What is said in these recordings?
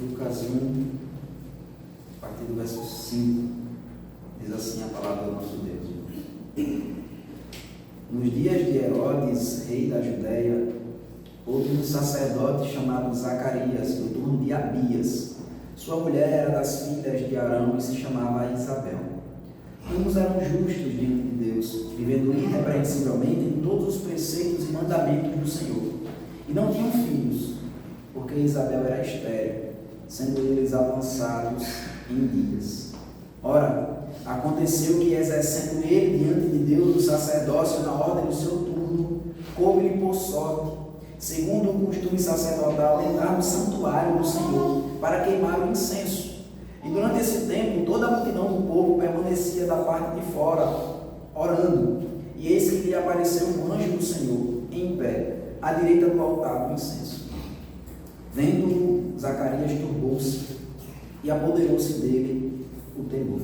Lucas 1, a partir do verso 5, diz assim a palavra do nosso Deus. Nos dias de Herodes, rei da Judéia, houve um sacerdote chamado Zacarias, do turno de Abias. Sua mulher era das filhas de Arão e se chamava Isabel. Ambos eram justos diante de Deus, vivendo irrepreensivelmente em todos os preceitos e mandamentos do Senhor. E não tinham filhos, porque Isabel era estéril, sendo eles avançados em dias. Ora, aconteceu que, exercendo ele diante de Deus o sacerdócio na ordem do seu turno, coube-lhe por sorte, segundo o costume sacerdotal, entrar no santuário do Senhor para queimar o incenso. E durante esse tempo, toda a multidão do povo permanecia da parte de fora, orando. E eis que lhe apareceu um anjo do Senhor, em pé, à direita do altar do incenso. Vendo-o, Zacarias turbou-se, e apoderou-se dele o temor.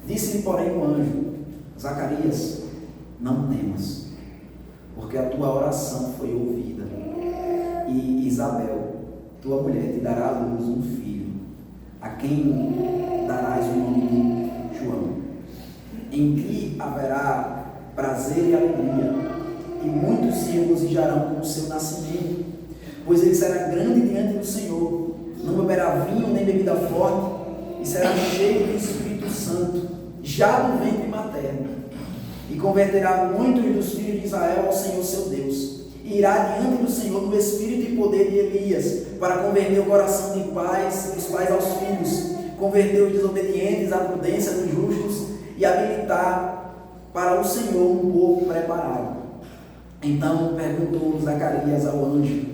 Disse-lhe, porém, o anjo: Zacarias, não temas, porque a tua oração foi ouvida, e Isabel, tua mulher, te dará à luz um filho, a quem darás o nome de João. Em ti haverá prazer e alegria, e muitos se regozijarão com o seu nascimento, pois ele será grande diante do Senhor, não beberá vinho nem bebida forte, e será cheio do Espírito Santo, já do ventre materno, e converterá muitos dos filhos de Israel ao Senhor seu Deus, e irá diante do Senhor no espírito e poder de Elias, para converter o coração dos pais aos filhos, converter os desobedientes à prudência dos justos, e habilitar para o Senhor um povo preparado. Então perguntou Zacarias ao anjo: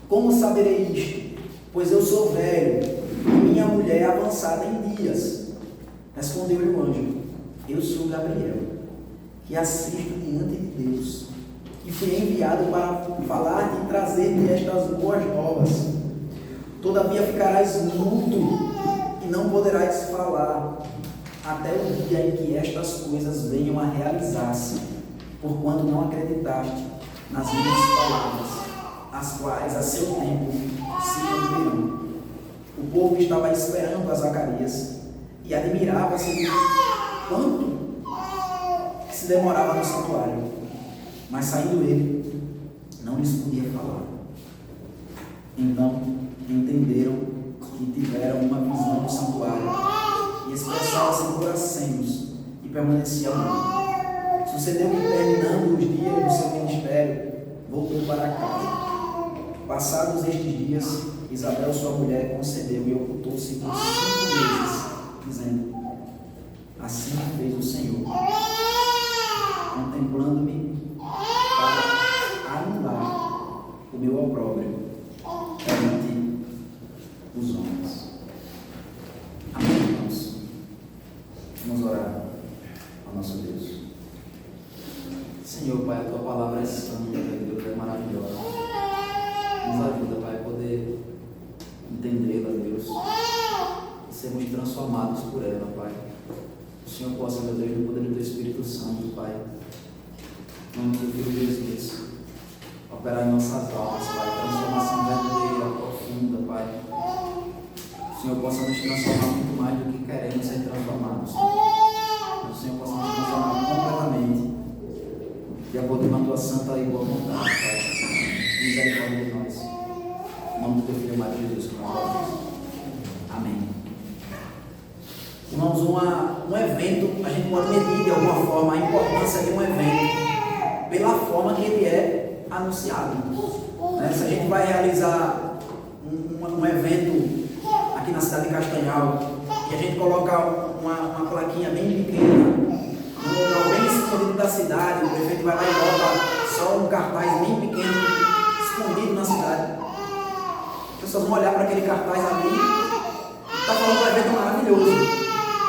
como saberei isto? Pois eu sou velho, e minha mulher é avançada em dias. Respondeu-lhe o anjo: eu sou Gabriel, que assisto diante de Deus, e fui enviado para falar-te e trazer-te estas boas novas. Todavia ficarás mudo e não poderás falar, até o dia em que estas coisas venham a realizar-se, porquanto não acreditaste nas minhas palavras, as quais a seu tempo se cumprirão. O povo estava esperando a Zacarias e admirava-se de quanto se demorava no santuário, mas saindo ele, não lhes podia falar. Então entenderam que tiveram uma visão do santuário, e expressava-se por acenos, e permanecia mudo. Sucedeu que, terminando os dias do seu ministério, voltou para casa. Passados estes dias, Isabel, sua mulher, concebeu e ocultou-se por 5 meses, dizendo: assim fez o Senhor, contemplando-me para anular o meu opróbrio perante os homens. Amém, irmãos? Vamos orar ao nosso Deus. Senhor, Pai, a tua palavra é santa, Deus, é maravilhosa. Nos ajuda, Pai, a poder entendê-la, Deus, e sermos transformados por ela, Pai. O Senhor possa, meu Deus, no poder do teu Espírito Santo, Pai, no nome do Filho Jesus, operar em nossas almas, Pai, transformação verdadeira, profunda, Pai. O Senhor possa nos transformar muito mais do que queremos ser transformados. O Senhor possa nos transformar completamente, de acordo com a tua santa e boa vontade, Pai. Misericórdia de nós. Em nome do teu Filho amado Jesus, que nós oramos. Amém. Irmãos, um evento, a gente pode medir de alguma forma a importância de um evento pela forma que ele é anunciado. Se a gente vai realizar um evento aqui na cidade de Castanhal, e a gente coloca uma plaquinha bem pequena, num local bem escondido da cidade, o prefeito vai lá e bota só um cartaz bem pequeno, escondido na cidade. As pessoas vão olhar para aquele cartaz ali e está falando um evento maravilhoso.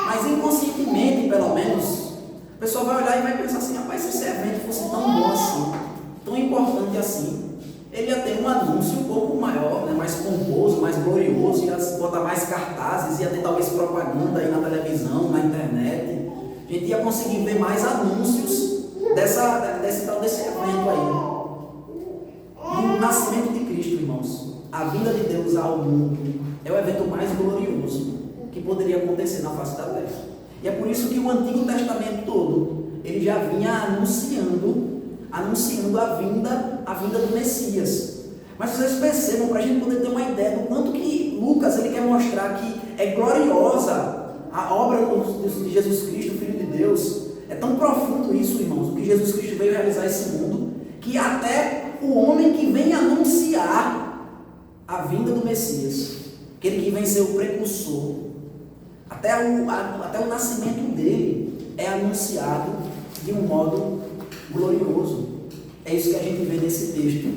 Mas inconscientemente, pelo menos, a pessoa vai olhar e vai pensar assim: rapaz, se esse evento fosse tão bom assim, tão importante assim, ele ia ter um anúncio um pouco maior, né, mais pomposo, mais glorioso, ia botar mais cartazes, ia ter talvez propaganda aí na televisão, na internet. A gente ia conseguir ver mais anúncios desse evento aí. E o nascimento de Cristo, irmãos, a vinda de Deus ao mundo, é o evento poderia acontecer na face da terra. E é por isso que o Antigo Testamento todo, ele já vinha anunciando a vinda do Messias. Mas vocês percebam, para a gente poder ter uma ideia do quanto que Lucas ele quer mostrar que é gloriosa a obra de Jesus Cristo, Filho de Deus. É tão profundo isso, irmãos, o que Jesus Cristo veio realizar esse mundo, que até o homem que vem anunciar a vinda do Messias, aquele que vem ser o precursor, até o nascimento dele é anunciado de um modo glorioso. É isso que a gente vê nesse texto,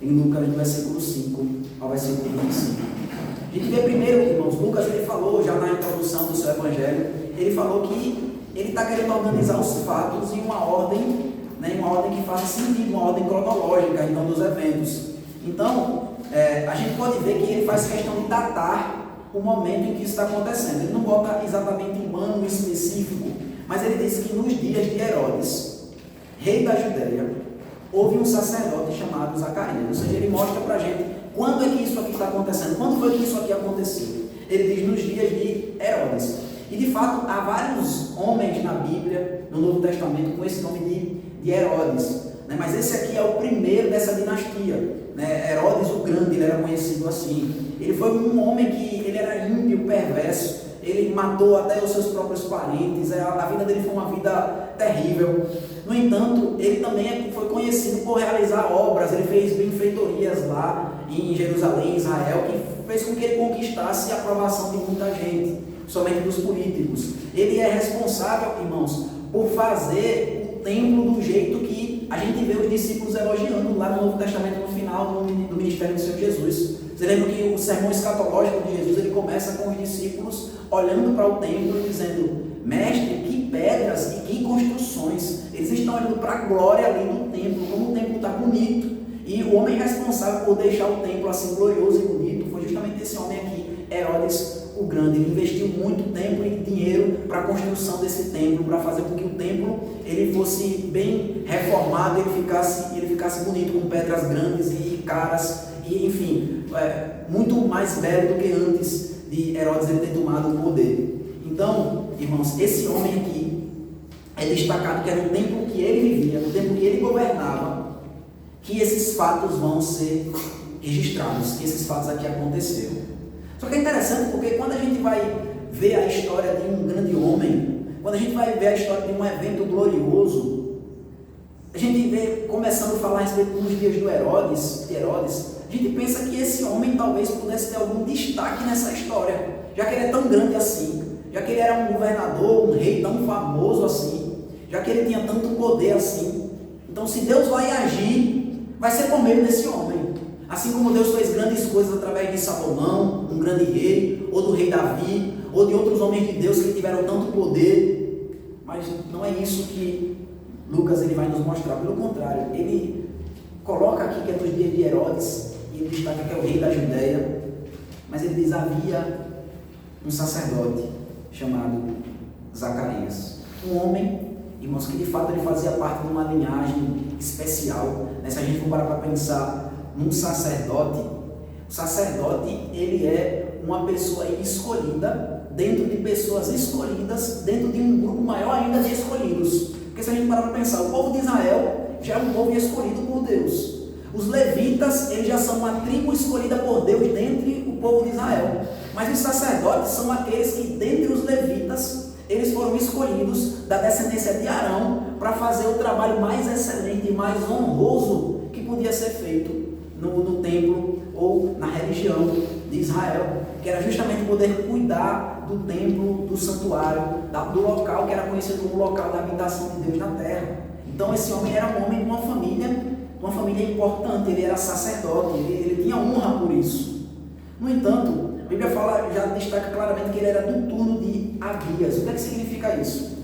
em Lucas, do versículo 5 ao versículo 25. A gente vê primeiro, irmãos, Lucas ele falou já na introdução do seu evangelho, ele falou que ele está querendo organizar os fatos em uma ordem, né, em uma ordem que faça sentido, uma ordem cronológica, então, dos eventos. Então, a gente pode ver que ele faz questão de datar o momento em que isso está acontecendo. Ele não bota exatamente um ano específico, mas ele diz que nos dias de Herodes, rei da Judéia, houve um sacerdote chamado Zacarias. Ou seja, ele mostra para a gente quando é que isso aqui está acontecendo, quando foi que isso aqui aconteceu. Ele diz nos dias de Herodes. E de fato, há vários homens na Bíblia, no Novo Testamento, com esse nome de Herodes. Né? Mas esse aqui é o primeiro dessa dinastia. Né? Herodes o Grande, ele era conhecido assim. Ele foi um homem que ele era ímpio, perverso. Ele matou até os seus próprios parentes. A vida dele foi uma vida terrível. No entanto, ele também foi conhecido por realizar obras. Ele fez benfeitorias lá em Jerusalém, Israel, que fez com que ele conquistasse a aprovação de muita gente, somente dos políticos. Ele é responsável, irmãos, por fazer o templo do jeito que a gente vê os discípulos elogiando lá no Novo Testamento, no final do ministério do Senhor Jesus. Você lembra que o sermão escatológico de Jesus, ele começa com os discípulos olhando para o templo e dizendo: mestre, que pedras e que construções. Eles estão olhando para a glória ali do templo, como o templo está bonito. E o homem responsável por deixar o templo assim glorioso e bonito foi justamente esse homem aqui, Herodes o Grande. Ele investiu muito tempo e dinheiro para a construção desse templo, para fazer com que o templo ele fosse bem reformado, ele ficasse bonito, com pedras grandes e caras, e enfim, muito mais belo do que antes de Herodes ele ter tomado o poder. Então, irmãos, esse homem aqui é destacado que era o tempo que ele vivia, no tempo que ele governava, que esses fatos vão ser registrados, que esses fatos aqui aconteceram. Só que é interessante porque quando a gente vai ver a história de um grande homem, quando a gente vai ver a história de um evento glorioso, a gente vê, começando a falar a respeito dos dias de Herodes, a gente pensa que esse homem talvez pudesse ter algum destaque nessa história, já que ele é tão grande assim, já que ele era um governador, um rei tão famoso assim, já que ele tinha tanto poder assim. Então, se Deus vai agir, vai ser por meio desse homem. Assim como Deus fez grandes coisas através de Salomão, um grande rei, ou do rei Davi, ou de outros homens de Deus que tiveram tanto poder. Mas não é isso que Lucas ele vai nos mostrar. Pelo contrário, ele coloca aqui que é dos dias de Herodes, e ele destaca que é o rei da Judéia, mas ele diz: havia um sacerdote chamado Zacarias, um homem, irmãos, que de fato ele fazia parte de uma linhagem especial. Se a gente for parar para pensar num sacerdote, o sacerdote ele é uma pessoa escolhida dentro de pessoas escolhidas, dentro de um grupo maior ainda de escolhidos. Porque se a gente parar para pensar, o povo de Israel já é um povo escolhido por Deus. Os levitas, eles já são uma tribo escolhida por Deus dentre o povo de Israel. Mas os sacerdotes são aqueles que, dentre os levitas, eles foram escolhidos da descendência de Arão para fazer o trabalho mais excelente e mais honroso que podia ser feito no templo ou na religião de Israel, que era justamente poder cuidar do templo, do santuário, do local que era conhecido como local da habitação de Deus na terra. Então esse homem era um homem de uma família importante, ele era sacerdote, ele tinha honra por isso. No entanto, a Bíblia já destaca claramente que ele era do turno de Abias. O que é que significa isso?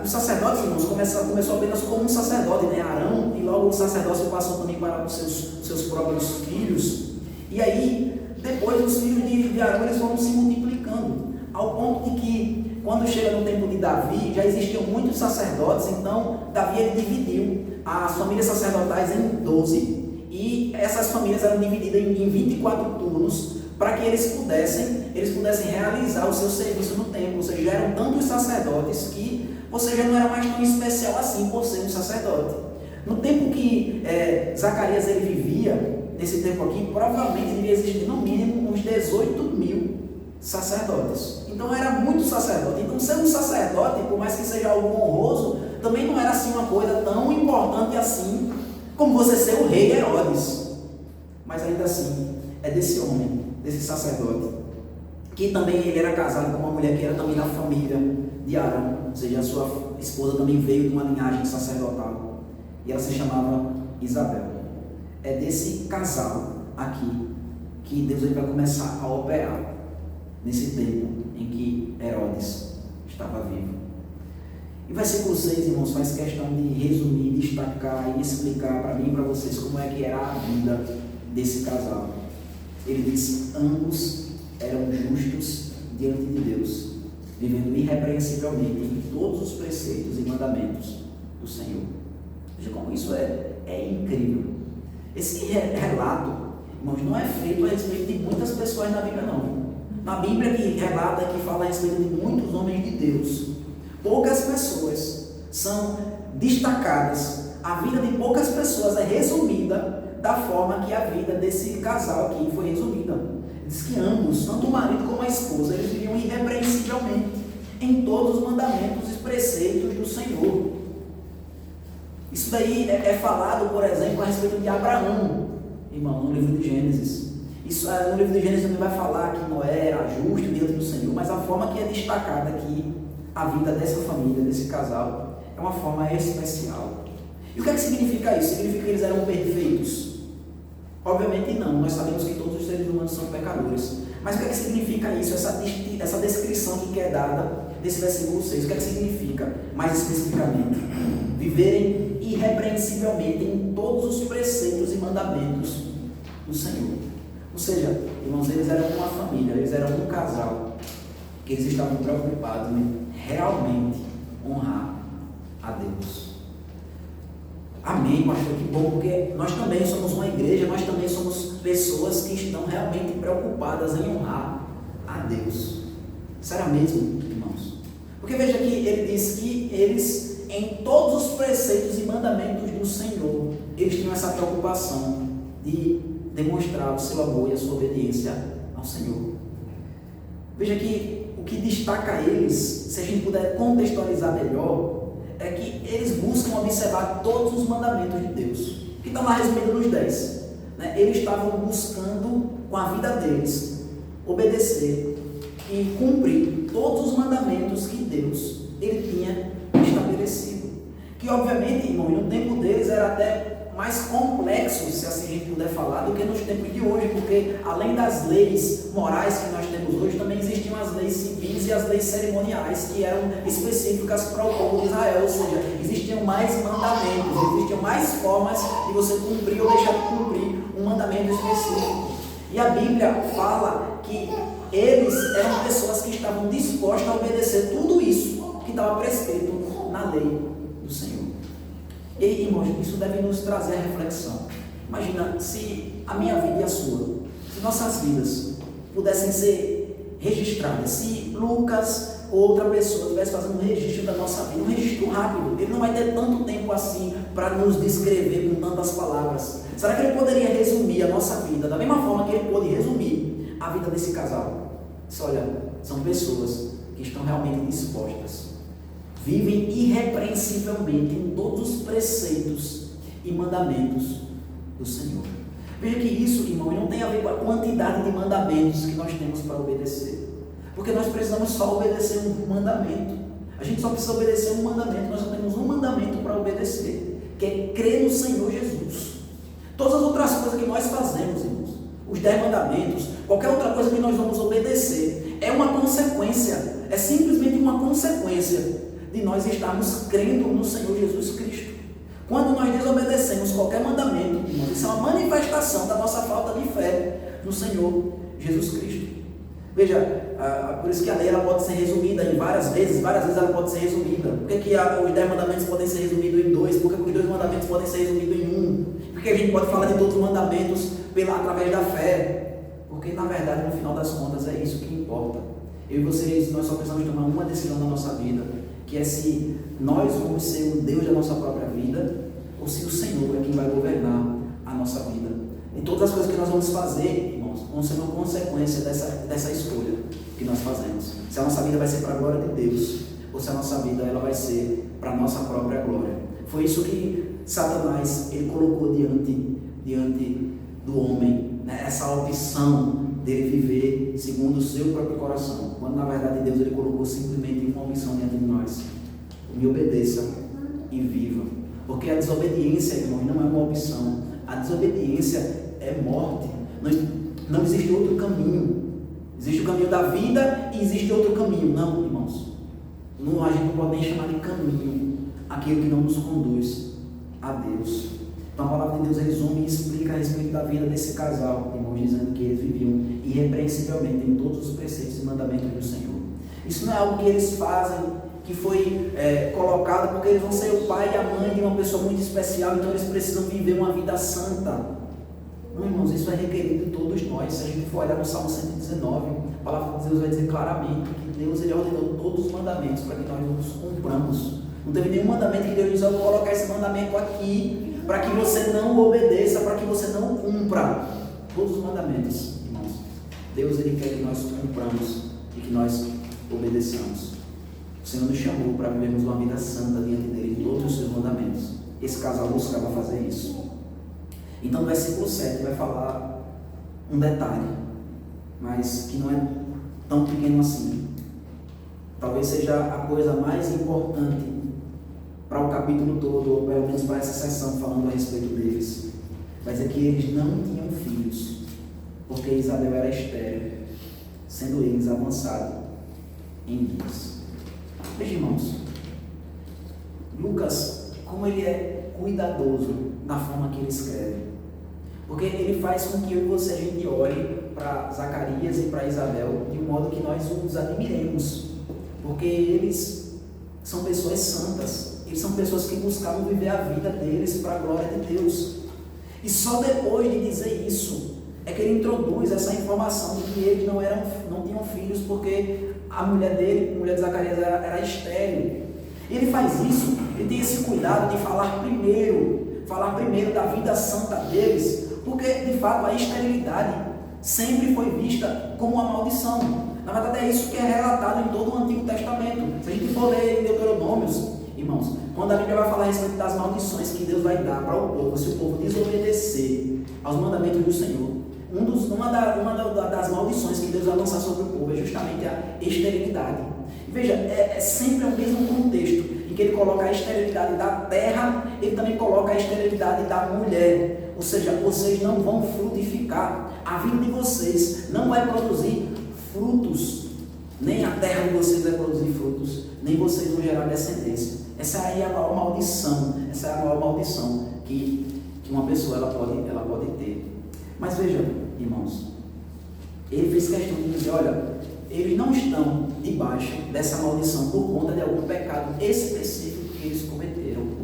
Os sacerdotes, irmãos, começou apenas como um sacerdote, né? Arão, e logo o sacerdócio passou também para os seus próprios filhos. E aí, depois os filhos de Arão eles foram se multiplicando, ao ponto de que, quando chega no tempo de Davi, já existiam muitos sacerdotes. Então Davi ele dividiu as famílias sacerdotais em 12, e essas famílias eram divididas em 24 turnos, para para que eles pudessem realizar o seu serviço no templo. Ou seja, já eram tantos sacerdotes que você já não era mais tão especial assim por ser um sacerdote. No tempo que Zacarias ele vivia, nesse tempo aqui, provavelmente devia existir no mínimo uns 18.000 sacerdotes. Então era muito sacerdote. Então ser um sacerdote, por mais que seja algo honroso, também não era assim uma coisa tão importante assim como você ser o rei Herodes. Mas ainda assim, é desse homem, desse sacerdote, que também ele era casado com uma mulher que era também da família de Arão, ou seja, a sua esposa também veio de uma linhagem sacerdotal, e ela se chamava Isabel. É desse casal aqui que Deus vai começar a operar nesse tempo em que Herodes estava vivo. E versículo 6, irmãos, faz questão de resumir, destacar e explicar para mim e para vocês como é que era a vida desse casal. Ele diz: ambos eram justos diante de Deus, vivendo irrepreensivelmente em todos os preceitos e mandamentos do Senhor. Veja como isso é incrível. Esse relato, irmãos, não é feito a respeito de muitas pessoas na Bíblia, não. Na Bíblia que relata, que fala a respeito de muitos homens de Deus, poucas pessoas são destacadas. A vida de poucas pessoas é resumida da forma que a vida desse casal aqui foi resumida. Diz que ambos, tanto o marido como a esposa, eles viviam irrepreensivelmente em todos os mandamentos e preceitos do Senhor. Isso daí é falado, por exemplo, a respeito de Abraão, irmão, no livro de Gênesis. Isso, no livro de Gênesis também vai falar que Noé era justo diante do Senhor, mas a forma que é destacada aqui, a vida dessa família, desse casal, é uma forma especial. E o que é que significa isso? Significa que eles eram perfeitos? Obviamente não, nós sabemos que todos os seres humanos são pecadores. Mas o que é que significa isso? Essa descrição que é dada nesse versículo 6, o que é que significa, mais especificamente? Viverem irrepreensivelmente em todos os preceitos e mandamentos do Senhor. Ou seja, irmãos, eles eram uma família, eles eram um casal, que eles estavam preocupados em realmente honrar a Deus. Amém, pastor, que bom, porque nós também somos uma igreja, nós também somos pessoas que estão realmente preocupadas em honrar a Deus. Será mesmo, irmãos? Porque veja que ele diz que eles, em todos os preceitos e mandamentos do Senhor, eles tinham essa preocupação de demonstrar o seu amor e a sua obediência ao Senhor. Veja que o que destaca eles, se a gente puder contextualizar melhor, é que eles buscam observar todos os mandamentos de Deus, que estão lá resumidos nos 10. Eles estavam buscando, com a vida deles, obedecer e cumprir todos os mandamentos que Deus ele tinha estabelecido. Que obviamente, irmão, no tempo deles era até mais complexo, se assim a gente puder falar, do que nos tempos de hoje, porque além das leis morais que nós temos hoje, também existiam as leis civis e as leis cerimoniais que eram específicas para o povo de Israel, ou seja, existiam mais mandamentos, existiam mais formas de você cumprir ou deixar de cumprir um mandamento específico. E a Bíblia fala que eles eram pessoas que estavam dispostas a obedecer tudo isso que estava prescrito na lei do Senhor. E aí, irmãos, isso deve nos trazer a reflexão. Imagina se a minha vida e a sua, se nossas vidas pudessem ser registradas, se Lucas ou outra pessoa estivesse fazendo um registro da nossa vida, um registro rápido, ele não vai ter tanto tempo assim para nos descrever com tantas palavras. Será que ele poderia resumir a nossa vida da mesma forma que ele pôde resumir a vida desse casal? Olha, são pessoas que estão realmente dispostas, vivem irrepreensivelmente em todos os preceitos e mandamentos do Senhor. Veja que isso, irmão, não tem a ver com a quantidade de mandamentos que nós temos para obedecer, porque nós precisamos só obedecer um mandamento. A gente só precisa obedecer um mandamento, nós só temos um mandamento para obedecer, que é crer no Senhor Jesus. Todas as outras coisas que nós fazemos, irmãos, os 10 mandamentos, qualquer outra coisa que nós vamos obedecer, é uma consequência, é simplesmente uma consequência de nós estarmos crendo no Senhor Jesus Cristo. Quando nós desobedecemos qualquer mandamento, irmãos, isso é uma manifestação da nossa falta de fé no Senhor Jesus Cristo. Veja, por isso que a lei ela pode ser resumida em várias vezes ela pode ser resumida. Por que os 10 mandamentos podem ser resumidos em 2? Por que os 2 mandamentos podem ser resumidos em 1? Porque a gente pode falar de todos os mandamentos através da fé. Porque na verdade, no final das contas, é isso que importa. Eu e vocês, nós só precisamos tomar uma decisão na nossa vida, que é se nós vamos ser o Deus da nossa própria vida, ou se o Senhor é quem vai governar a nossa vida. E todas as coisas que nós vamos fazer, irmãos, vão ser uma consequência dessa escolha que nós fazemos. Se a nossa vida vai ser para a glória de Deus, ou se a nossa vida ela vai ser para a nossa própria glória. Foi isso que Satanás ele colocou diante do homem, né? Essa opção dele viver segundo o seu próprio coração, quando na verdade Deus ele colocou simplesmente uma opção diante de nós: me obedeça e viva. Porque a desobediência, irmão, não é uma opção. A desobediência é morte. Não existe outro caminho. Existe o caminho da vida e existe outro caminho. Não, irmãos. A gente não pode nem chamar de caminho aquilo que não nos conduz a Deus. Então a palavra de Deus resume e explica a respeito da vida desse casal, irmãos, dizendo que eles viviam irrepreensivelmente em todos os preceitos e mandamentos do Senhor. Isso não é algo que eles fazem, que foi colocado porque eles vão ser o pai e a mãe de uma pessoa muito especial, então eles precisam viver uma vida santa. Não, irmãos, isso é requerido de todos nós. Se a gente for olhar no Salmo 119, a palavra de Deus vai dizer claramente que Deus ele ordenou todos os mandamentos para que nós os cumpramos. Não teve nenhum mandamento que Deus disse: eu vou colocar esse mandamento aqui para que você não obedeça, para que você não cumpra. Todos os mandamentos, irmãos, Deus ele quer que nós cumpramos e que nós obedeçamos. O Senhor nos chamou para vivermos uma vida santa diante dele, em todos os seus mandamentos. Esse casal buscava fazer isso. Então, no versículo 7 vai falar um detalhe, mas que não é tão pequeno assim. Talvez seja a coisa mais importante para o capítulo todo, ou pelo menos para essa sessão, falando a respeito deles. Vai dizer que eles não tinham filhos, porque Isabel era estéril, sendo eles avançados em dias. Veja, irmãos, Lucas, como ele é cuidadoso na forma que ele escreve. Porque ele faz com que eu e você a gente olhe para Zacarias e para Isabel de um modo que nós os admiremos. Porque eles são pessoas santas. Eles são pessoas que buscavam viver a vida deles para a glória de Deus. E só depois de dizer isso, é que ele introduz essa informação de que eles não tinham filhos, porque a mulher dele, a mulher de Zacarias, era estéril. E ele faz isso, ele tem esse cuidado de falar primeiro da vida santa deles, porque de fato a esterilidade sempre foi vista como uma maldição. Na verdade é isso que é relatado em todo o Antigo Testamento. Se a gente for ler em Deuteronômios, irmãos, quando a Bíblia vai falar a respeito das maldições que Deus vai dar para o povo, se o povo desobedecer aos mandamentos do Senhor, uma das maldições que Deus vai lançar sobre o povo é justamente a esterilidade. Veja, é sempre o mesmo contexto, em que ele coloca a esterilidade da terra, ele também coloca a esterilidade da mulher. Ou seja, vocês não vão frutificar, a vida de vocês não vai produzir frutos, nem a terra de vocês vai produzir frutos, nem vocês vão gerar descendência. Essa aí é a maior maldição que uma pessoa ela pode ter. Mas veja, irmãos, ele fez questão de dizer: olha, eles não estão debaixo dessa maldição por conta de algum pecado específico que eles cometeram.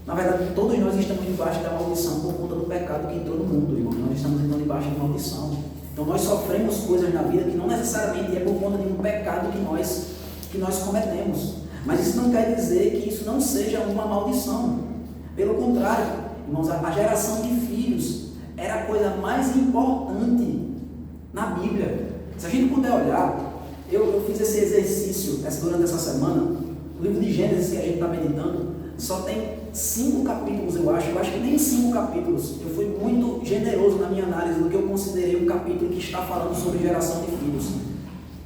Na verdade, todos nós estamos debaixo da maldição por conta do pecado que entrou no mundo, irmão. Nós estamos então debaixo de maldição. Então nós sofremos coisas na vida que não necessariamente é por conta de um pecado que nós cometemos. Mas isso não quer dizer que isso não seja uma maldição. Pelo contrário, irmãos, a geração de filhos era a coisa mais importante na Bíblia. Se a gente puder olhar, eu fiz esse exercício durante essa semana. O livro de Gênesis que a gente está meditando só tem 5 capítulos, eu acho que nem 5 capítulos. Eu fui muito generoso na minha análise do que eu considerei um capítulo que está falando sobre geração de filhos.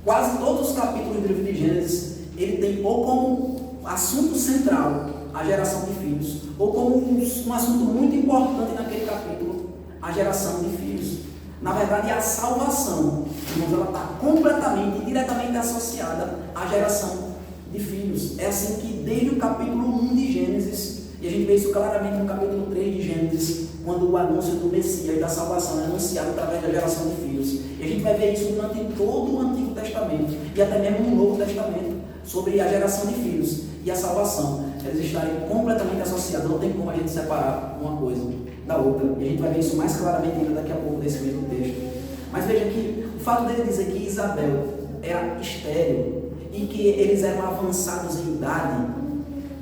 Quase todos os capítulos do livro de Gênesis, ele tem ou como assunto central a geração de filhos, ou como um assunto muito importante naquele capítulo, a geração de filhos. Na verdade, a salvação, irmãos, ela está completamente e diretamente associada à geração de filhos. É assim que desde o capítulo 1 de Gênesis, e a gente vê isso claramente no capítulo 3 de Gênesis, quando o anúncio do Messias, da salvação, é anunciado através da geração de filhos. E a gente vai ver isso durante todo o Antigo Testamento, e até mesmo no Novo Testamento, sobre a geração de filhos e a salvação. eles estarem completamente associadas, não tem como a gente separar uma coisa da outra, e a gente vai ver isso mais claramente ainda daqui a pouco nesse mesmo texto. Mas veja que o fato dele dizer que Isabel era estéril e que eles eram avançados em idade,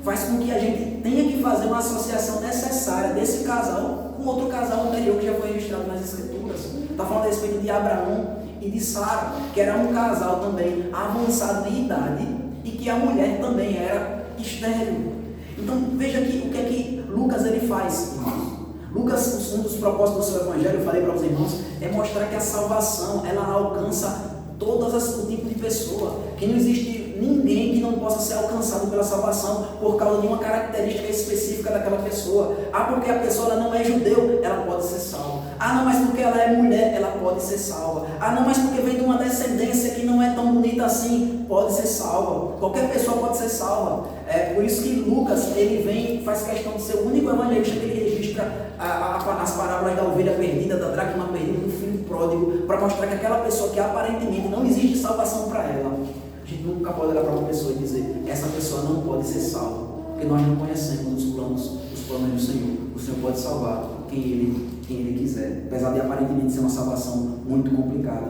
faz com que a gente tenha que fazer uma associação necessária desse casal com outro casal anterior que já foi registrado nas Escrituras. Está falando a respeito de Abraão e de Sara, que era um casal também avançado em idade e que a mulher também era estéril. Então veja aqui o que é que Lucas ele faz, irmãos. Lucas, um dos propósitos do seu evangelho, eu falei para os irmãos, é mostrar que a salvação ela alcança o tipo de pessoa, que não existe ninguém que não possa ser alcançado pela salvação por causa de uma característica específica daquela pessoa. Porque a pessoa ela não é judeu, ela pode ser salva. Não, mas porque ela é mulher, ela pode ser salva. Não, mas porque vem de uma descendência que não é tão bonita assim, pode ser salva. Qualquer pessoa pode ser salva. Por isso que Lucas, ele vem, faz questão de ser o único evangelista que ele registra as parábolas da ovelha perdida, da dracma perdida, do filho pródigo, para mostrar que aquela pessoa que aparentemente não existe salvação para ela, a gente nunca pode olhar para uma pessoa e dizer, essa pessoa não pode ser salva, porque nós não conhecemos os planos do Senhor. O Senhor pode salvar quem Ele quiser, apesar de aparentemente ser uma salvação muito complicada.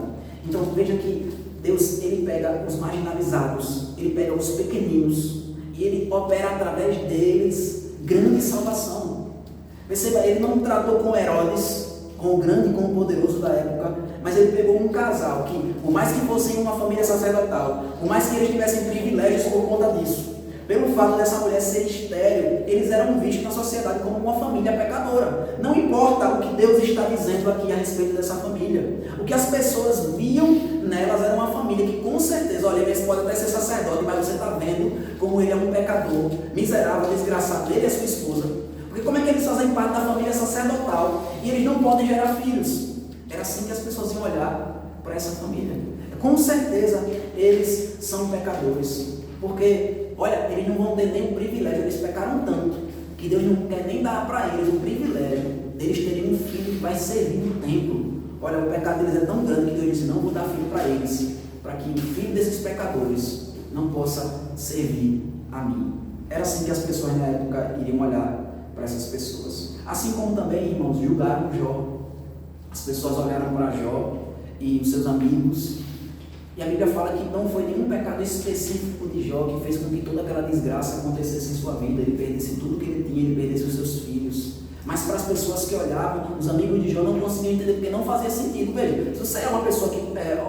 Então veja que Deus, Ele pega os marginalizados, Ele pega os pequeninos, e Ele opera através deles grande salvação. Perceba, Ele não tratou com Herodes, com o grande e com o poderoso da época, mas Ele pegou um casal que, por mais que fossem uma família sacerdotal, por mais que eles tivessem privilégios por conta disso, pelo fato dessa mulher ser estéril, eles eram vistos na sociedade como uma família pecadora. Não importa o que Deus está dizendo aqui a respeito dessa família. O que as pessoas viam nelas era uma família que, com certeza, olha, eles podem até ser sacerdote, mas você está vendo como ele é um pecador, miserável, desgraçado, ele e a sua esposa. Porque como é que eles fazem parte da família sacerdotal e eles não podem gerar filhos? Era assim que as pessoas iam olhar para essa família. Com certeza, eles são pecadores. Porque, olha, eles não vão ter nem o privilégio, eles pecaram tanto, que Deus não quer nem dar para eles o privilégio deles terem um filho que vai servir no templo. Olha, o pecado deles é tão grande que Deus disse, não vou dar filho para eles, para que o filho desses pecadores não possa servir a mim. Era assim que as pessoas na época iriam olhar para essas pessoas. Assim como também, irmãos, julgaram Jó. As pessoas olharam para Jó e os seus amigos, e a Bíblia fala que não foi nenhum pecado específico de Jó que fez com que toda aquela desgraça acontecesse em sua vida, ele perdesse tudo que ele tinha, ele perdesse os seus filhos. Mas para as pessoas que olhavam, os amigos de Jó não conseguiam entender porque não fazia sentido. Veja, se você é uma pessoa que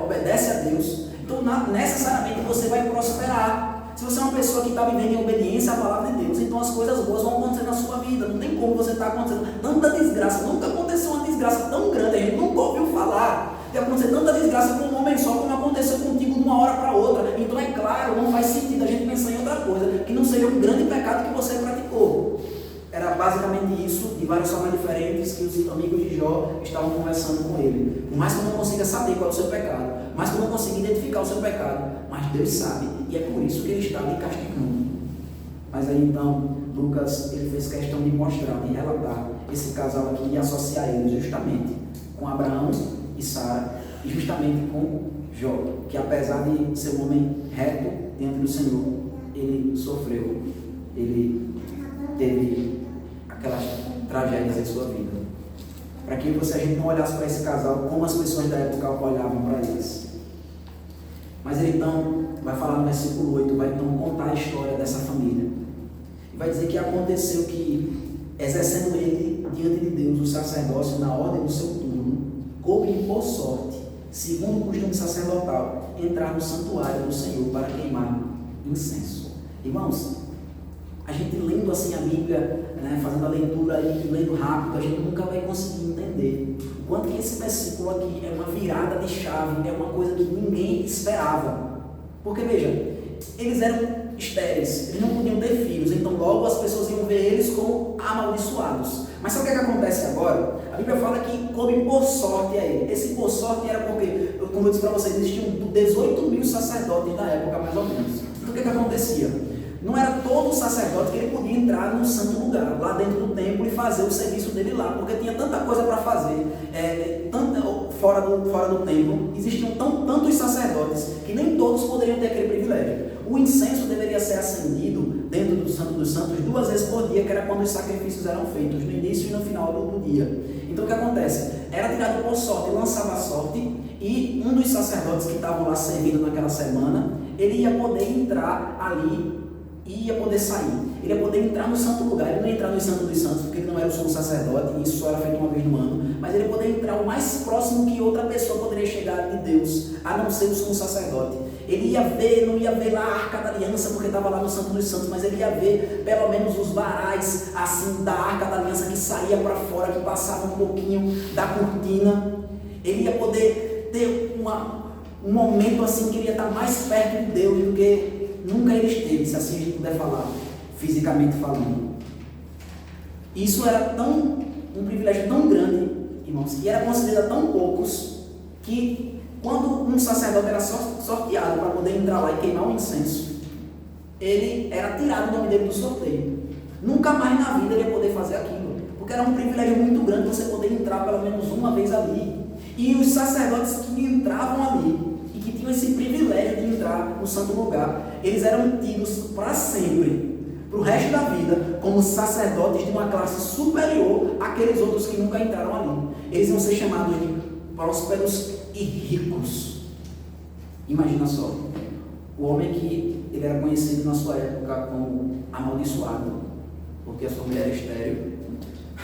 obedece a Deus, então necessariamente você vai prosperar. Se você é uma pessoa que está vivendo em obediência à palavra de Deus, então as coisas boas vão acontecer na sua vida. Não tem como você estar acontecendo tanta desgraça. Nunca aconteceu uma desgraça tão grande, a gente nunca ouviu falar de acontecer tanta desgraça com um homem só, como aconteceu contigo de uma hora para outra. Então é claro, não faz sentido a gente pensar em outra coisa, que não seja um grande pecado que você praticou. Era basicamente isso, de várias formas diferentes, que os amigos de Jó estavam conversando com ele. Por mais que eu não consiga saber qual é o seu pecado, por mais que eu não consiga identificar o seu pecado, mas Deus sabe, e é por isso que ele está lhe castigando. Mas aí então, Lucas, ele fez questão de mostrar, de relatar esse casal aqui e associar eles justamente com Abraão e Sara, e justamente com Jó, que apesar de ser um homem reto diante do Senhor, ele sofreu, ele teve aquelas tragédias em sua vida. Para que a gente não olhasse para esse casal como as pessoas da época olhavam para eles. Mas ele então vai falar no versículo 8, vai então contar a história dessa família. E vai dizer que aconteceu que, exercendo ele diante de Deus o sacerdócio na ordem do seu turno, coube por sorte, segundo o costume sacerdotal, entrar no santuário do Senhor para queimar incenso. Irmãos, a gente lendo assim a Bíblia, fazendo a leitura e lendo rápido, a gente nunca vai conseguir entender o quanto que esse versículo aqui é uma virada de chave, é uma coisa que ninguém esperava. Porque veja, eles eram estéreis, eles não podiam ter filhos, então logo as pessoas iam ver eles como amaldiçoados. Mas sabe o que acontece agora? A Bíblia fala que coube por sorte a ele. Esse por sorte era porque, como eu disse para vocês, existiam 18 mil sacerdotes na época, mais ou menos. Então o que acontecia? Não era todo sacerdote que ele podia entrar no santo lugar, lá dentro do templo, e fazer o serviço dele lá, porque tinha tanta coisa para fazer, fora do templo, existiam tantos sacerdotes, que nem todos poderiam ter aquele privilégio. O o incenso deveria ser acendido dentro do Santo dos Santos 2 vezes por dia, que era quando os sacrifícios eram feitos, no início e no final do dia. Então o que acontece? Era tirado por sorte, lançava a sorte, e um dos sacerdotes que estavam lá servindo naquela semana, ele ia poder entrar ali e ia poder sair. Ele ia poder entrar no santo lugar. Ele não ia entrar no Santo dos Santos, porque ele não era o sumo sacerdote, e isso só era feito uma vez no ano, mas ele ia poder entrar o mais próximo que outra pessoa poderia chegar de Deus, a não ser o sumo sacerdote. Ele ia ver, não ia ver lá a Arca da Aliança, porque estava lá no Santo dos Santos, mas ele ia ver pelo menos os varais assim da Arca da Aliança que saía para fora, que passava um pouquinho da cortina. Ele ia poder ter um momento assim que ele ia estar mais perto de Deus do que nunca ele esteve, se assim a gente puder falar, fisicamente falando. Isso era um privilégio tão grande, irmãos, que era considerado tão poucos, que quando um sacerdote era sorteado para poder entrar lá e queimar um incenso, ele era tirado o nome dele do sorteio. Nunca mais na vida ele ia poder fazer aquilo, porque era um privilégio muito grande você poder entrar pelo menos uma vez ali. E os sacerdotes que entravam ali e que tinham esse privilégio de entrar no santo lugar, eles eram tidos para sempre, para o resto da vida, como sacerdotes de uma classe superior àqueles outros que nunca entraram ali. Eles iam ser chamados de prósperos e ricos. Imagina só, o homem que ele era conhecido na sua época como amaldiçoado, porque a sua mulher é estéril,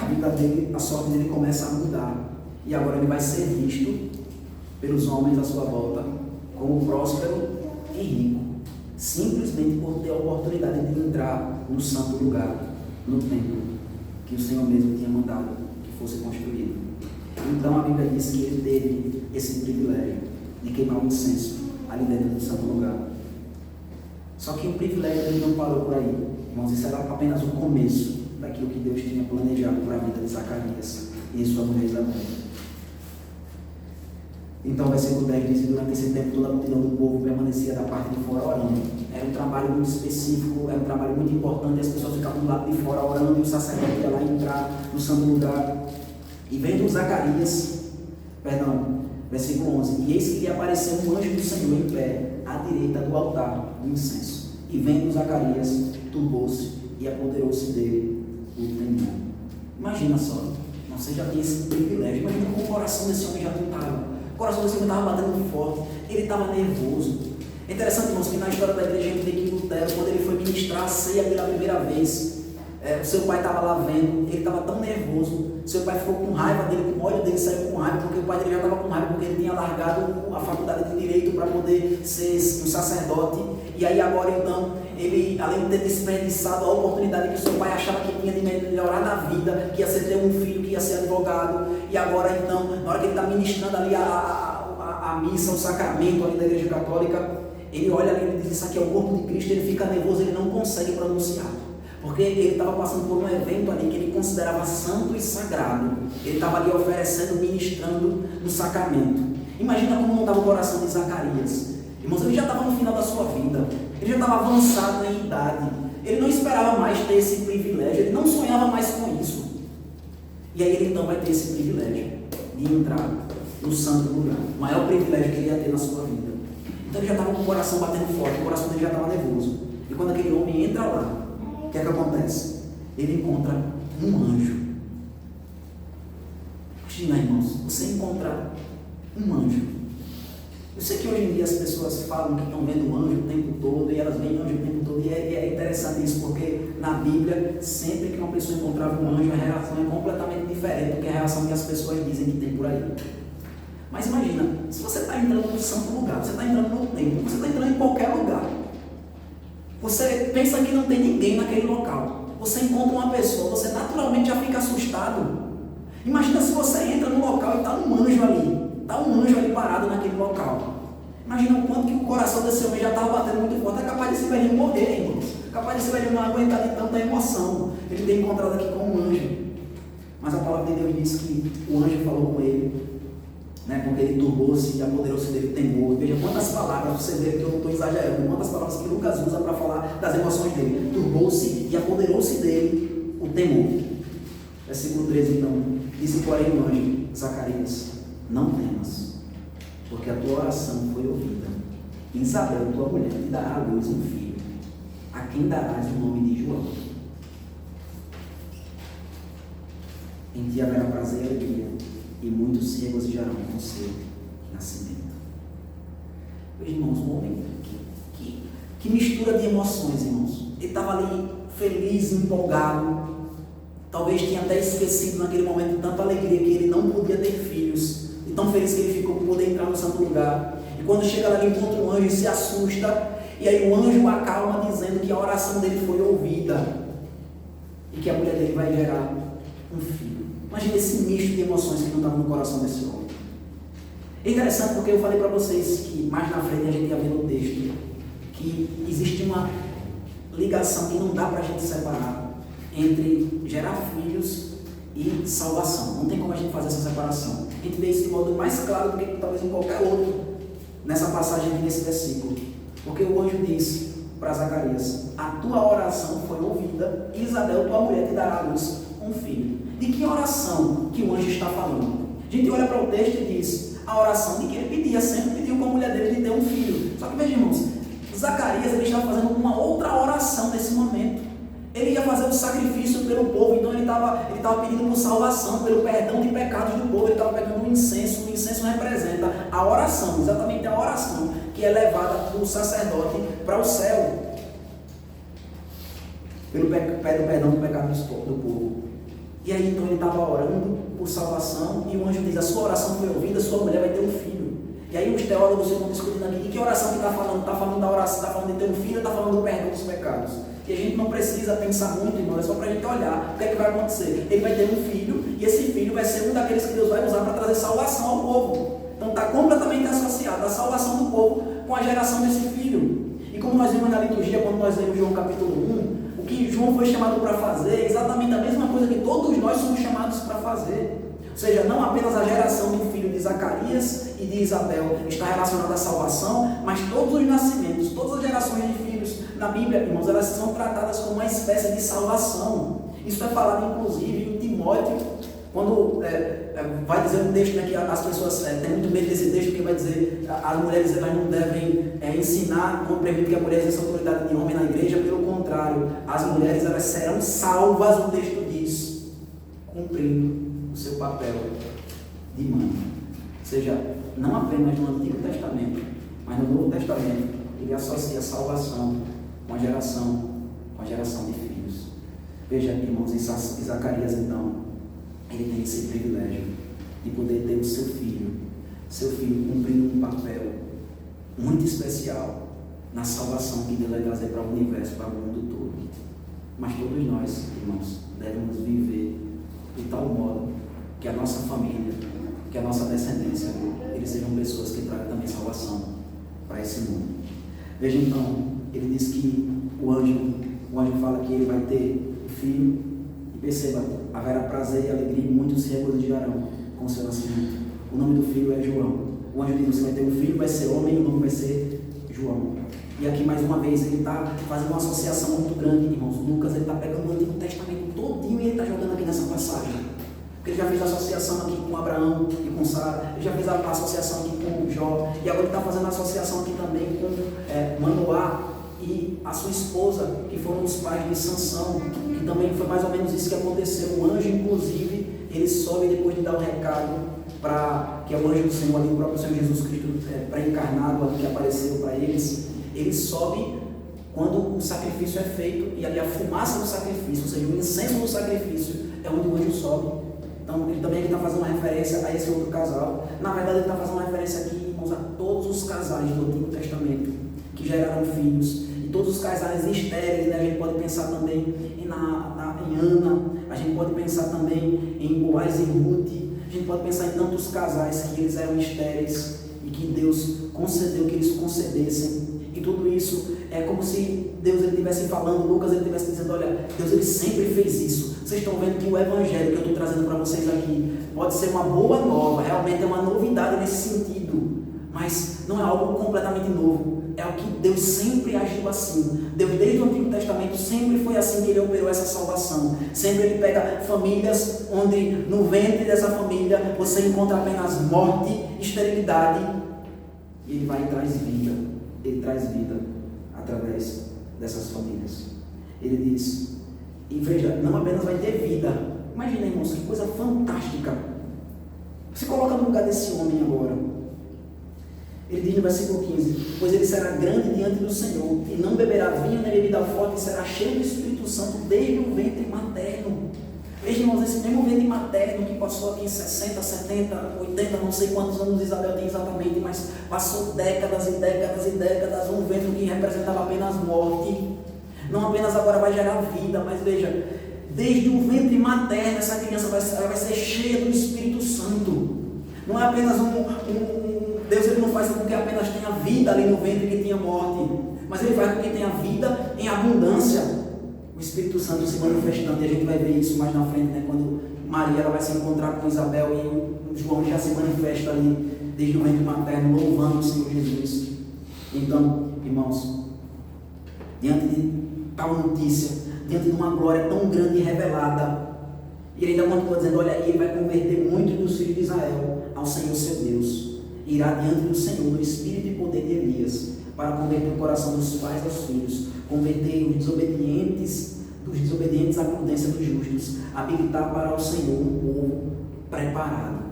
a vida dele, a sorte dele começa a mudar. E agora ele vai ser visto pelos homens à sua volta como próspero e rico, simplesmente por ter a oportunidade de entrar no santo lugar, no templo, que o Senhor mesmo tinha mandado que fosse construído. Então a Bíblia diz que ele teve esse privilégio de queimar o incenso ali dentro do santo lugar. Só que o privilégio dele não parou por aí, irmãos, isso era apenas o começo daquilo que Deus tinha planejado para a vida de Zacarias e de sua mulher Isabel. Então o versículo 10 diz que durante esse tempo toda a multidão do povo permanecia da parte de fora orando. Era um trabalho muito específico, era um trabalho muito importante, as pessoas ficavam do lado de fora orando e o sacerdote ia lá entrar no santo lugar. E vendo versículo 11, e eis que lhe apareceu um anjo do Senhor em pé, à direita do altar do incenso. E vendo Zacarias, turbou-se e apoderou-se dele o temor. Imagina só, você já tem esse privilégio, imagina como o coração desse homem já não estava. O coração desse homem estava batendo forte, ele estava nervoso. É interessante, irmãos, que na história da igreja a gente vê que Lutero, quando ele foi ministrar a ceia pela primeira vez, o seu pai estava lá vendo, ele estava tão nervoso, seu pai ficou com raiva dele, com ódio dele, saiu com raiva, porque o pai dele já estava com raiva, porque ele tinha largado a faculdade de Direito para poder ser um sacerdote, e aí agora então, ele, além de ter desperdiçado a oportunidade que o seu pai achava que tinha de melhorar na vida, que ia ser ter um filho, que ia ser advogado, e agora então, na hora que ele está ministrando ali a missa, o sacramento ali da igreja católica, ele olha ali e diz, isso aqui é o corpo de Cristo, ele fica nervoso, ele não consegue pronunciar. Porque ele estava passando por um evento ali que ele considerava santo e sagrado. Ele estava ali oferecendo, ministrando no sacramento. Imagina como não estava o coração de Zacarias. Irmãos, ele já estava no final da sua vida. Ele já estava avançado em idade. Ele não esperava mais ter esse privilégio. Ele não sonhava mais com isso. E aí ele então vai ter esse privilégio de entrar no santo lugar. O maior privilégio que ele ia ter na sua vida. Então ele já estava com o coração batendo forte. O coração dele já estava nervoso. E quando aquele homem entra lá, o que é que acontece? Ele encontra um anjo. Imagina, irmãos, você encontra um anjo. Eu sei que hoje em dia as pessoas falam que estão vendo anjo o tempo todo, e elas veem anjo o tempo todo, e é interessante isso, porque na Bíblia, sempre que uma pessoa encontrava um anjo, a reação é completamente diferente do que a reação que as pessoas dizem que tem por aí. Mas imagina, se você está entrando no santo lugar, você está entrando no templo, você está entrando em qualquer lugar, você pensa que não tem ninguém naquele local, você encontra uma pessoa, você naturalmente já fica assustado. Imagina se você entra no local e está um anjo ali parado naquele local. Imagina o quanto que o coração desse homem já estava batendo muito forte. É capaz desse velhinho morrer, irmãos. É capaz desse velhinho não aguentar de tanta emoção. Ele tem encontrado aqui com um anjo. Mas a palavra de Deus diz que o anjo falou com ele, né, porque ele turbou-se e apoderou-se dele temor. Veja quantas palavras, você vê que eu não estou exagerando, quantas palavras que Lucas usa para falar das emoções dele. Turbou-se e apoderou-se dele o temor. Versículo 13 então, disse porém o anjo, Zacarias, não temas, porque a tua oração foi ouvida, Isabel, tua mulher, te dará à luz um filho, a quem darás o nome de João. Em ti haverá prazer e alegria, e muitos se regozijarão com o seu nascimento. Meus irmãos, um homem que mistura de emoções, irmãos. Ele estava ali feliz, empolgado, talvez tinha até esquecido naquele momento tanta alegria que ele não podia ter filhos, e tão feliz que ele ficou por poder entrar no santo lugar. E quando chega lá, ele encontra um anjo e se assusta, e aí o anjo o acalma dizendo que a oração dele foi ouvida e que a mulher dele vai gerar um filho. Imagina esse misto de emoções que não estava no coração desse homem. É interessante porque eu falei para vocês que mais na frente a gente ia ver no texto que existe uma ligação que não dá para a gente separar entre gerar filhos e salvação. Não tem como a gente fazer essa separação. A gente vê isso de modo mais claro do que talvez em qualquer outro nessa passagem aqui nesse versículo. Porque o anjo disse para Zacarias: a tua oração foi ouvida, e Isabel, tua mulher, te dará à luz um filho. De que oração que o anjo está falando? A gente olha para o texto e diz a oração de que ele pedia, sempre pediu com a mulher dele de ter um filho. Só que veja, irmãos, Zacarias ele estava fazendo uma outra oração nesse momento. Ele ia fazer um sacrifício pelo povo, então ele estava pedindo por salvação, pelo perdão de pecados do povo. Ele estava pegando um incenso. O incenso representa a oração, exatamente a oração que é levada do sacerdote para o céu, pelo perdão do pecado do povo. E aí então ele estava orando por salvação, e o anjo diz: a sua oração foi ouvida, sua mulher vai ter um filho. E aí os teólogos estão discutindo aqui de que oração que está falando. Está falando da oração, está falando de ter um filho, está falando do perdão dos pecados. E a gente não precisa pensar muito, irmão, é só para a gente olhar o que é que vai acontecer. Ele vai ter um filho, e esse filho vai ser um daqueles que Deus vai usar para trazer salvação ao povo. Então está completamente associado a salvação do povo com a geração desse filho. E como nós vimos na liturgia, quando nós lemos João capítulo 1, o que João foi chamado para fazer é exatamente a mesma coisa que todos nós somos chamados para fazer. Ou seja, não apenas a geração do filho de Zacarias e de Isabel está relacionada à salvação, mas todos os nascimentos, todas as gerações de filhos na Bíblia, irmãos, elas são tratadas como uma espécie de salvação. Isso é falado inclusive em Timóteo, quando vai dizer um texto, né, que as pessoas têm muito medo desse texto, porque vai dizer as mulheres elas não devem ensinar, não permite que a mulher exerça autoridade de homem na igreja. Pelo contrário, as mulheres elas serão salvas, o texto diz, cumprindo o seu papel de mãe. Ou seja, não apenas no Antigo Testamento, mas no Novo Testamento, ele associa a salvação com a geração de filhos. Veja aqui, irmãos, em Zacarias, então, ele tem esse privilégio de poder ter o seu filho cumprindo um papel muito especial na salvação que Deus vai trazer para o universo, para o mundo todo. Mas todos nós, irmãos, devemos viver de tal modo que a nossa família, que a nossa descendência, eles sejam pessoas que tragam também salvação para esse mundo. Veja então, ele diz que o anjo fala que ele vai ter um filho, e perceba, haverá prazer e alegria, e muitos se regozijarão com o seu nascimento. O nome do filho é João. O anjo diz: você vai ter um filho, vai ser homem, e o nome vai ser João. E aqui mais uma vez ele está fazendo uma associação muito grande, irmãos. Lucas ele está pegando o Antigo Testamento todinho e ele está jogando aqui nessa passagem. Porque ele já fez a associação aqui com Abraão e com Sara, ele já fez a associação aqui com Jó, e agora ele está fazendo a associação aqui também com Manoá e a sua esposa, que foram os pais de Sansão, que também foi mais ou menos isso que aconteceu. O anjo, inclusive, ele sobe depois de dar o recado, que é o anjo do Senhor, ali o próprio Senhor Jesus Cristo pré-encarnado, que apareceu para eles. Ele sobe quando o sacrifício é feito, e ali a fumaça do sacrifício, ou seja, o incenso do sacrifício, é onde o anjo sobe. Então ele também está fazendo uma referência a esse outro casal. Na verdade ele está fazendo uma referência aqui, irmãos, a todos os casais do Antigo Testamento que geraram filhos, e todos os casais estéreis, né? A gente pode pensar também em Ana, a gente pode pensar também em Boaz e Ruth, a gente pode pensar em tantos casais que eles eram estéreis e que Deus concedeu que eles concedessem. E tudo isso é como se Deus ele estivesse falando, Lucas ele estivesse dizendo: olha, Deus ele sempre fez isso. Vocês estão vendo que o evangelho que eu estou trazendo para vocês aqui pode ser uma boa nova, realmente é uma novidade nesse sentido, mas não é algo completamente novo. É o que Deus sempre agiu assim. Deus desde o Antigo Testamento sempre foi assim que ele operou essa salvação. Sempre ele pega famílias onde no ventre dessa família você encontra apenas morte, esterilidade, e ele vai e traz vida. Ele traz vida através dessas famílias. Ele diz, e veja, não apenas vai ter vida. Imagina, irmãos, que coisa fantástica. Se coloca no lugar desse homem agora. Ele diz no versículo 15, pois ele será grande diante do Senhor, e não beberá vinho nem bebida forte, e será cheio do Espírito Santo desde o ventre materno. Veja, irmãos, esse mesmo ventre materno que passou aqui em 60, 70, 80, não sei quantos anos Isabel tem exatamente, mas passou décadas e décadas e décadas, um ventre que representava apenas morte. Não apenas agora vai gerar vida, mas veja, desde o ventre materno essa criança vai ser cheia do Espírito Santo. Não é apenas Deus ele não faz com que apenas tenha vida ali no ventre que tinha morte, mas ele faz com que tenha vida em abundância. O Espírito Santo se manifestando, e a gente vai ver isso mais na frente, né? Quando Maria ela vai se encontrar com Isabel e o João já se manifesta ali desde o ventre materno, louvando o Senhor Jesus. Então, irmãos, diante de tal notícia, diante de uma glória tão grande e revelada, e ele ainda continua dizendo, olha, ele vai converter muitos dos filhos de Israel ao Senhor seu Deus, irá diante do Senhor no espírito e poder de Elias, para converter o coração dos pais aos filhos, converter os desobedientes à prudência dos justos, habilitar para o Senhor um povo preparado.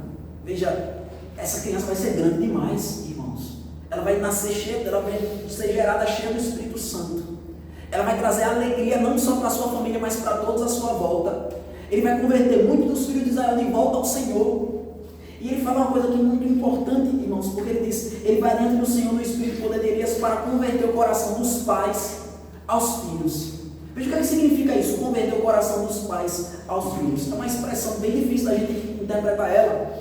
Veja, essa criança vai ser grande demais, irmãos. Ela vai nascer cheia, ela vai ser gerada cheia do Espírito Santo. Ela vai trazer alegria não só para a sua família, mas para todos à sua volta. Ele vai converter muitos dos filhos de Israel de volta ao Senhor. E ele fala uma coisa aqui muito importante, irmãos, porque ele diz, ele vai diante do Senhor no Espírito e poder de Elias para converter o coração dos pais aos filhos. Veja o que significa isso, converter o coração dos pais aos filhos. É uma expressão bem difícil da gente interpretar ela.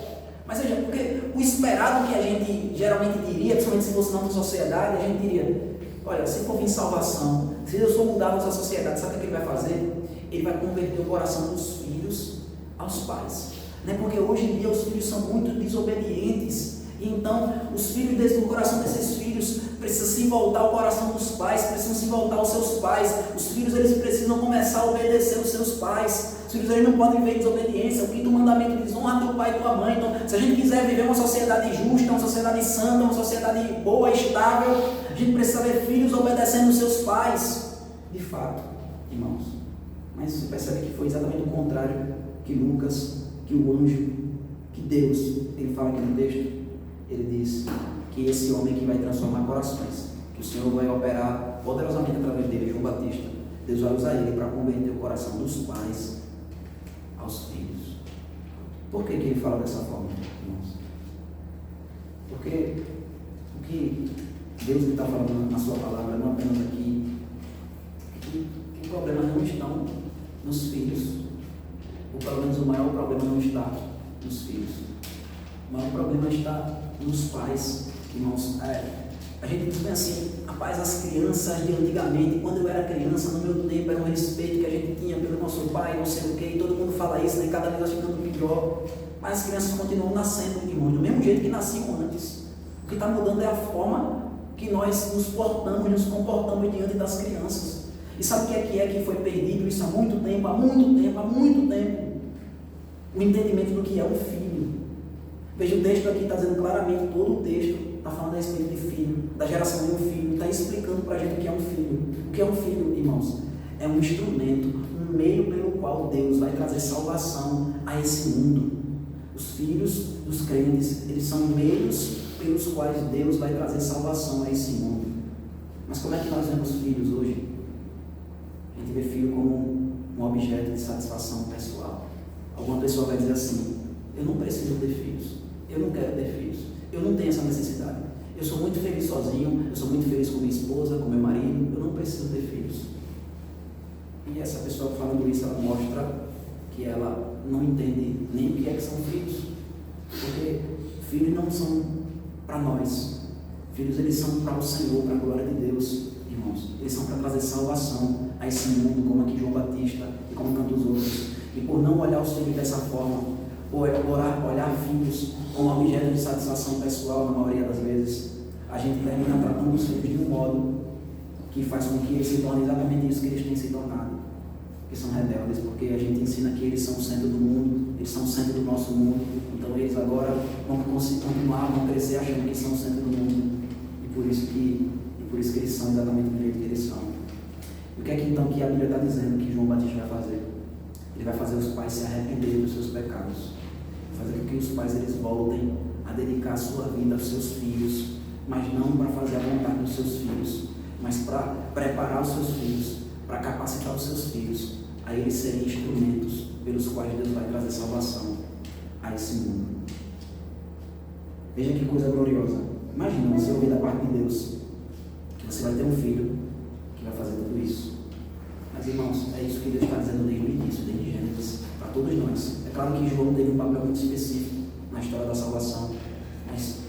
Mas veja, porque o esperado que a gente geralmente diria, principalmente se fosse na nossa sociedade, a gente diria, olha, se for vir salvação, se Deus for mudar a nossa sociedade, sabe o que ele vai fazer? Ele vai converter o coração dos filhos aos pais. Né? Porque hoje em dia os filhos são muito desobedientes. E então, os filhos, desde o coração desses filhos, precisam se voltar ao coração dos pais, precisam se voltar aos seus pais. Os filhos, eles precisam começar a obedecer os seus pais. Os filhos, eles não podem viver desobediência. O quinto mandamento diz, honra teu pai e tua mãe. Então, se a gente quiser viver uma sociedade justa, uma sociedade santa, uma sociedade boa, estável, a gente precisa ver filhos obedecendo os seus pais. De fato, irmãos. Mas você percebe que foi exatamente o contrário que Lucas, que o anjo, que Deus, ele fala aqui no texto. Ele diz que esse homem que vai transformar corações, que o Senhor vai operar poderosamente através dele, João Batista, Deus vai usar ele para converter o coração dos pais aos filhos. Por que ele fala dessa forma, irmãos? Porque o que Deus está falando na sua palavra, não apenas aqui, que o problema não está nos filhos. O maior problema não está nos filhos. O maior problema está nos pais, irmãos. A gente diz bem assim, rapaz, as crianças de antigamente, quando eu era criança, no meu tempo, era um respeito que a gente tinha pelo nosso pai, não sei o que, e todo mundo fala isso, né? Cada vez vai ficando pior. Mas as crianças continuam nascendo, irmãos, do mesmo jeito que nasciam antes. O que está mudando é a forma que nós nos portamos, nos comportamos diante das crianças. E sabe o que é que foi perdido isso há muito tempo, há muito tempo? O entendimento do que é um filho. Veja, o texto aqui está dizendo claramente, todo o texto está falando a respeito de filho, da geração de um filho, está explicando para a gente o que é um filho. O que é um filho, irmãos? É um instrumento, um meio pelo qual Deus vai trazer salvação a esse mundo. Os filhos dos crentes, eles são meios pelos quais Deus vai trazer salvação a esse mundo. Mas como é que nós vemos filhos hoje? A gente vê filho como um objeto de satisfação pessoal. Alguma pessoa vai dizer assim, eu não preciso ter filhos, eu não quero ter filhos, eu não tenho essa necessidade, eu sou muito feliz sozinho, eu sou muito feliz com minha esposa, com meu marido, eu não preciso ter filhos. E essa pessoa falando isso, ela mostra que ela não entende nem o que é que são filhos, porque filhos não são para nós, filhos eles são para o Senhor, para a glória de Deus, irmãos, eles são para trazer salvação a esse mundo, como aqui João Batista e como tantos outros. E por não olhar os filhos dessa forma, por olhar filhos como objeto de satisfação pessoal, na maioria das vezes, a gente termina tratando os filhos de um modo que faz com que eles se tornem exatamente isso que eles têm se tornado, que são rebeldes, porque a gente ensina que eles são o centro do mundo, eles são o centro do nosso mundo, então eles agora vão continuar, vão crescer achando que são o centro do mundo, e por isso são exatamente do jeito que eles são. E o que é que então que a Bíblia está dizendo que João Batista vai fazer? Ele vai fazer os pais se arrependerem dos seus pecados, fazer com que os pais eles voltem a dedicar a sua vida aos seus filhos, mas não para fazer a vontade dos seus filhos, mas para preparar os seus filhos, para capacitar os seus filhos a eles serem instrumentos pelos quais Deus vai trazer salvação a esse mundo. Veja que coisa gloriosa. Imagina você ouvir da parte de Deus que você vai ter um filho que vai fazer tudo isso. Mas, irmãos, é isso que Deus está dizendo desde o início, desde Gênesis, para todos nós. É claro que João teve um papel muito específico na história da salvação, mas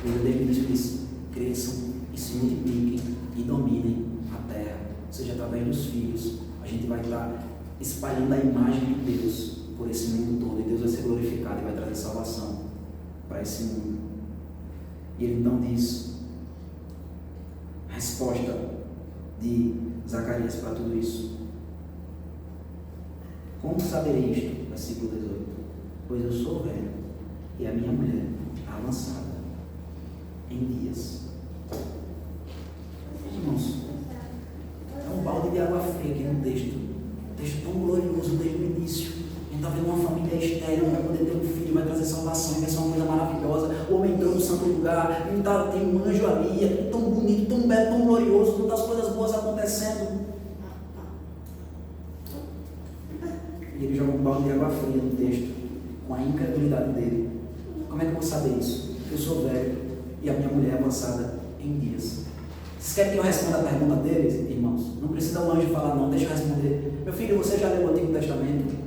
Deus desde o início disse: cresçam e se multipliquem e dominem a terra. Ou seja, através dos filhos, a gente vai estar espalhando a imagem de Deus por esse mundo todo, e Deus vai ser glorificado e vai trazer salvação para esse mundo. E ele então diz a resposta de Zacarias para tudo isso: como saberei isto? Versículo 18: pois eu sou velho e a minha mulher avançada em dias. Irmãos, é um balde de água fria aqui no texto. Um texto tão glorioso desde o início. A gente está vendo uma família estéril, vai poder ter um filho, vai trazer salvação, vai ser uma coisa maravilhosa. O homem entrou no santo lugar, e tem um anjo ali, é tudo tão bonito, tão belo, tão glorioso, todas as coisas boas acontecendo. E ele joga um balde de água fria no texto, com a incredulidade dele. Como é que eu vou saber isso? Eu sou velho e a minha mulher é avançada em dias. Vocês querem que eu responda a pergunta deles, irmãos? Não precisa o anjo falar, não, deixa eu responder. Meu filho, você já leu o Antigo Testamento?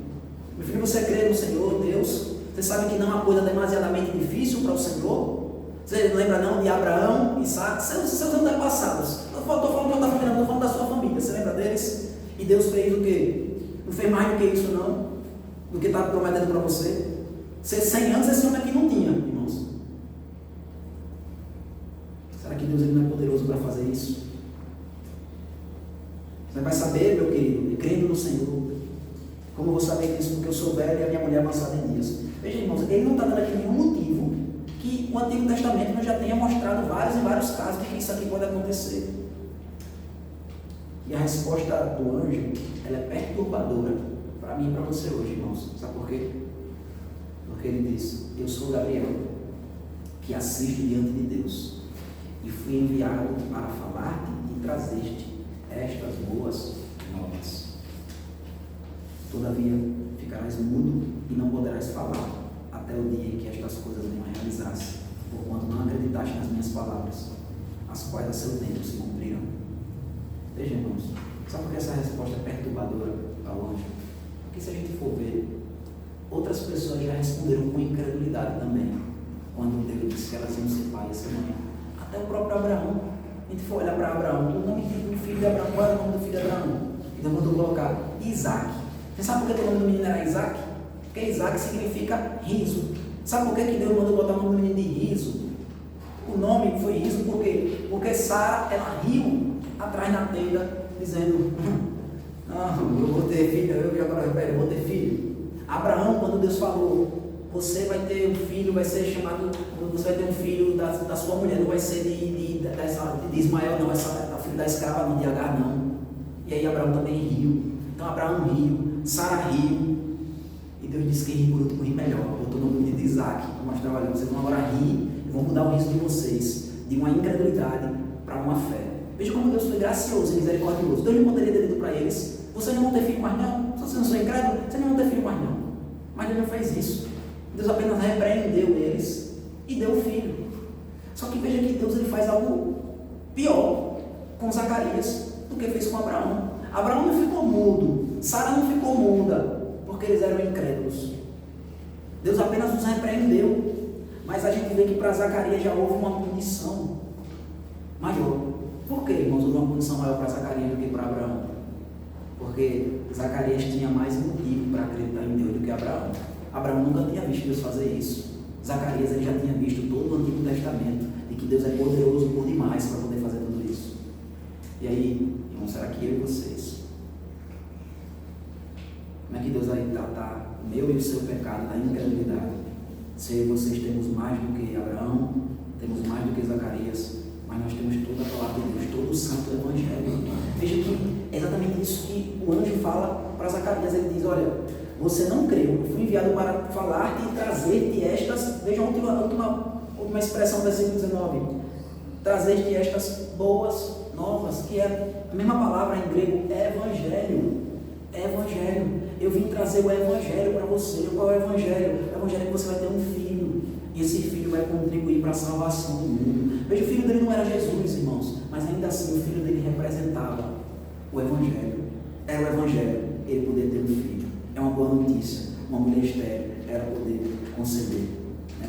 Meu filho, você crê no Senhor, Deus? Você sabe que não é uma coisa demasiadamente difícil para o Senhor? Você lembra não de Abraão, Isaac, seus antepassados? Não estou falando de outra família, não estou falando da sua família. Você lembra deles? E Deus fez o quê? Não fez mais do que isso, não? Do que está prometendo para você? 100 anos esse homem aqui não tinha, irmãos. Será que Deus ele não é poderoso para fazer isso? Você vai saber, meu querido, crendo no Senhor. Como eu vou saber disso? Porque eu sou velho e a minha mulher avançada em dias. Veja, irmãos, ele não está dando aqui nenhum motivo que o Antigo Testamento não já tenha mostrado vários e vários casos de que isso aqui pode acontecer. E a resposta do anjo, ela é perturbadora para mim e para você hoje, irmãos. Sabe por quê? Porque ele diz: eu sou Gabriel, que assisto diante de Deus, e fui enviado para falar-te e trazer-te estas boas novas. Todavia, ficarás mudo e não poderás falar até o dia em que estas coisas venham a realizar-se, porquanto não acreditaste nas minhas palavras, as quais a seu tempo se cumprirão. Veja, irmãos, sabe por que essa resposta é perturbadora para o anjo? Porque se a gente for ver, outras pessoas já responderam com incredulidade também, quando Deus disse que elas iam ser pai e ser mãe. Até o próprio Abraão. A gente for olhar para Abraão, o nome do filho de Abraão, qual era o nome do filho de Abraão? Então mandou colocar Isaac. Você sabe por que o nome do menino era Isaac? Porque Isaac significa riso. Sabe por que Deus mandou botar o nome do menino de riso? O nome foi riso por quê? Porque Sara, ela riu atrás na tenda, dizendo: eu vou ter filho, eu vou ter filho. Abraão, quando Deus falou: você vai ter um filho, vai ser chamado, você vai ter um filho da sua mulher, não vai ser de Ismael, não, essa filho da escrava, não, de Agar, não. E aí Abraão também riu. Então Abraão riu, Sara riu, e Deus disse que ri por último ri melhor. Botou o nome de Isaac, para mostrar: olha, vocês vão agora rir e vão mudar o riso de vocês, de uma incredulidade para uma fé. Veja como Deus foi gracioso e misericordioso. Deus não poderia ter dito para eles: vocês não vão ter filho mais não, se vocês não são incrédulos, vocês não vão ter filho mais não. Mas Deus não fez isso. Deus apenas repreendeu eles e deu o filho. Só que veja que Deus ele faz algo pior com Zacarias do que fez com Abraão. Abraão não ficou mudo, Sara não ficou muda, porque eles eram incrédulos. Deus apenas os repreendeu. Mas a gente vê que para Zacarias já houve uma punição maior. Por que, irmãos, houve uma punição maior para Zacarias do que para Abraão? Porque Zacarias tinha mais motivo para acreditar em Deus do que Abraão. Abraão nunca tinha visto Deus fazer isso. Zacarias ele já tinha visto todo o Antigo Testamento, de que Deus é poderoso por demais para poder fazer tudo isso. E aí, irmãos, será que eu e vocês? Como é que Deus vai tratar o meu e o seu pecado da incredulidade? Se eu e vocês temos mais do que Abraão, temos mais do que Zacarias, mas nós temos toda a palavra de Deus, todo o santo Você não creu. Eu fui enviado para falar-te e trazer-te estas. Veja a última expressão do versículo 19. Trazer-te estas boas novas, que é a mesma palavra em grego, evangelho. Evangelho. Eu vim trazer o evangelho para você. Qual é o evangelho? O evangelho é que você vai ter um filho. E esse filho vai contribuir para a salvação do mundo. Veja, o filho dele não era Jesus, irmãos, mas ainda assim o filho dele representava o evangelho. Era o evangelho, ele poder ter um filho. É uma boa notícia. Uma mulher estéril era poder conceber.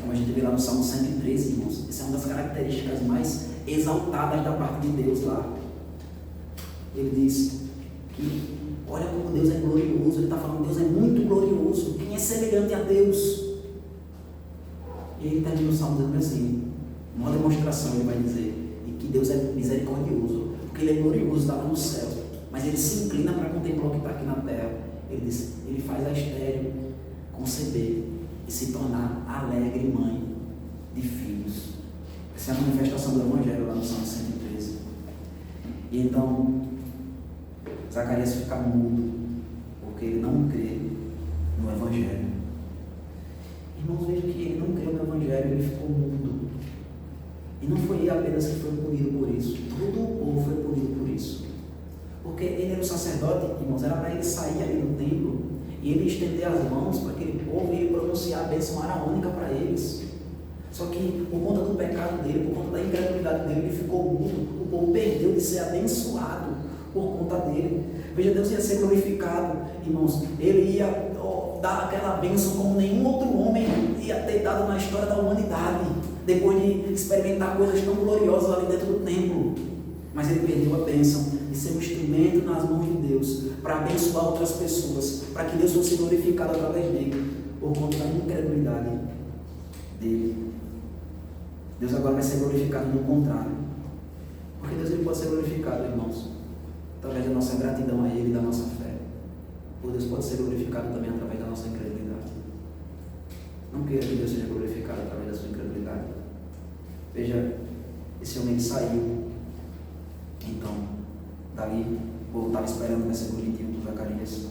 Como a gente vê lá no Salmo 113, irmãos, essa é uma das características mais exaltadas da parte de Deus lá. Ele diz que olha como Deus é glorioso. Ele está falando que Deus é muito glorioso. Quem é semelhante a Deus? E ele termina o Salmo dizendo assim, uma demonstração ele vai dizer, e que Deus é misericordioso, porque ele é glorioso, está lá no céu, mas ele se inclina para contemplar o que está aqui na terra. Ele diz, ele faz a estéril conceber e se tornar alegre mãe de filhos. Essa é a manifestação do Evangelho lá no Salmo 113. E então Zacarias fica mudo, porque ele não crê no Evangelho. Irmãos, veja que ele não creu no Evangelho, ele ficou mudo. E não foi ele apenas que foi punido por isso, todo o povo foi punido por isso. Porque ele era o sacerdote, irmãos, era para ele sair ali do templo e ele estender as mãos para aquele povo e ele pronunciar a bênção araônica para eles. Só que por conta do pecado dele, por conta da incredulidade dele, ele ficou mudo. O povo perdeu de ser abençoado por conta dele. Veja, Deus ia ser glorificado, irmãos. Ele ia dar aquela bênção como nenhum outro homem ia ter dado na história da humanidade, depois de experimentar coisas tão gloriosas ali dentro do templo. Mas ele perdeu a bênção de ser um instrumento nas mãos de Deus para abençoar outras pessoas, para que Deus fosse glorificado através dele, por conta da incredulidade dele. Deus agora vai ser glorificado no contrário, porque Deus ele pode ser glorificado, irmãos, através da nossa gratidão a Ele e da nossa fé. Ou Deus pode ser glorificado também através da nossa incredulidade. Não queira que Deus seja glorificado através da sua incredulidade. Veja, esse homem saiu. Então, dali, o povo estava esperando o versículo 21 do Zacarias.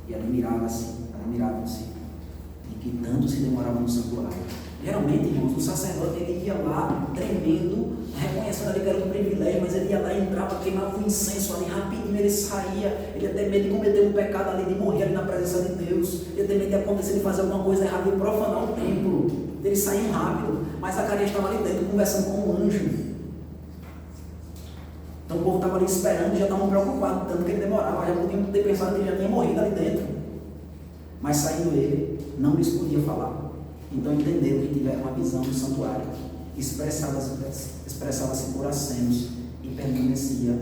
E admiravam-se de que tanto se demorava no santuário. Geralmente, irmãos, o sacerdote ele ia lá tremendo, reconhecendo ali que era um privilégio, mas ele ia lá, entrava, queimava o incenso ali rapidinho, ele saía, ele ia ter medo de cometer um pecado ali, de morrer ali na presença de Deus, ele ia ter medo de acontecer, de fazer alguma coisa errada, de profanar o templo, ele saiu rápido, mas Zacarias estava ali dentro conversando com um anjo. Então o povo estava ali esperando e já estavam preocupados, tanto que ele demorava, já podiam ter pensado que ele já tinha morrido ali dentro. Mas saindo ele, não lhes podia falar. Então entenderam que tiveram uma visão do santuário, expressava-se por acenos e permanecia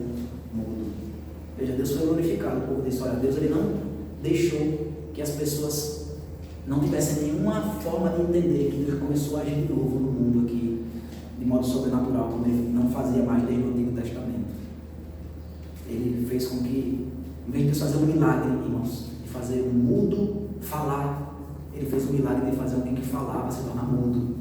mudo. Veja, Deus foi glorificado, o povo disse, olha, Deus ele não deixou que as pessoas não tivessem nenhuma forma de entender que Deus começou a agir de novo no mundo aqui, de modo sobrenatural, como ele não fazia mais desde o Antigo Testamento. Ele fez com que, em vez de Deus fazer um milagre, irmãos, de fazer um mudo falar, ele fez o milagre de fazer alguém que falava se tornar mudo.